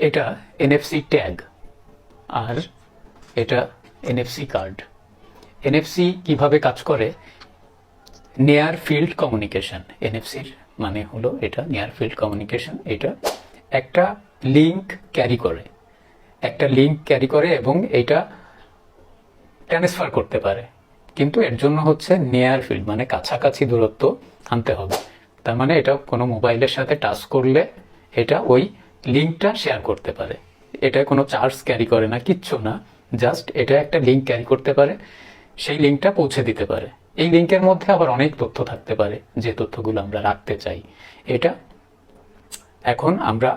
এটা NFC tag আর এটা NFC card. NFC কিভাবে কাজ করে? Near field communication. এনএফসির মানে হলো এটা নিয়ার ফিল্ড কমিউনিকেশন। এটা একটা লিঙ্ক ক্যারি করে, এবং এটা ট্রান্সফার করতে পারে, কিন্তু এর জন্য হচ্ছে নিয়ার ফিল্ড মানে কাছাকাছি দূরত্ব আনতে হবে। তার মানে এটা কোনো মোবাইলের সাথে টাচ করলে এটা ওই লিঙ্কটা শেয়ার করতে পারে। এটা কোনো চার্জ ক্যারি করে না, কিচ্ছু না, জাস্ট এটা একটা লিঙ্ক ক্যারি করতে পারে, সেই লিঙ্কটা পৌঁছে দিতে পারে। এই লিঙ্কের মধ্যে আবার অনেক তথ্য থাকতে পারে, যে তথ্যগুলো আমরা রাখতে চাই। এটা এখন আমরা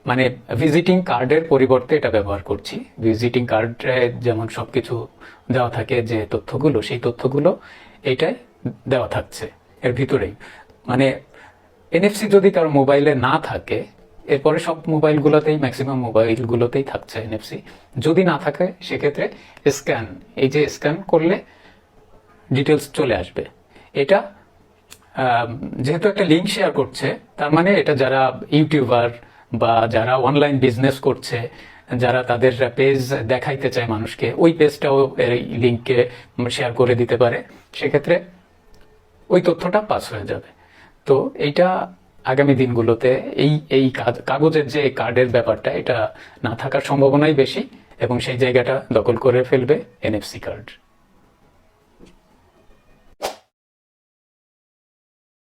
মানে ভিজিটিং কার্ডের পরিবর্তে এটা ব্যবহার করছি। ভিজিটিং কার্ডে যেমন সবকিছু দেওয়া থাকে, যে তথ্যগুলো, সেই তথ্যগুলো এইটাই দেওয়া থাকছে এর ভিতরেই। মানে এনএফসি যদি কারো মোবাইলে না থাকে, এরপরে সব মোবাইলগুলোতেই, ম্যাক্সিমাম মোবাইলগুলোতেই থাকছে এনএফসি। যদি না থাকে সেক্ষেত্রে স্ক্যান, এই যে স্ক্যান করলে ডিটেলস চলে আসবে। এটা যেহেতু একটা লিঙ্ক শেয়ার করছে, তার মানে এটা যারা ইউটিউবার বা যারা অনলাইন বিজনেস করছে, যারা তাদের পেজ দেখাইতে চায় মানুষকে, ওই পেজটাও এই লিঙ্কে শেয়ার করে দিতে পারে। সেক্ষেত্রে ওই তথ্যটা পাস হয়ে যাবে। তো এইটা আগামী দিনগুলোতে এই কাগজের যে কার্ডের ব্যাপারটা, এটা না থাকার সম্ভাবনাই বেশি, এবং সেই জায়গাটা দখল করে ফেলবে এনএফসি কার্ড।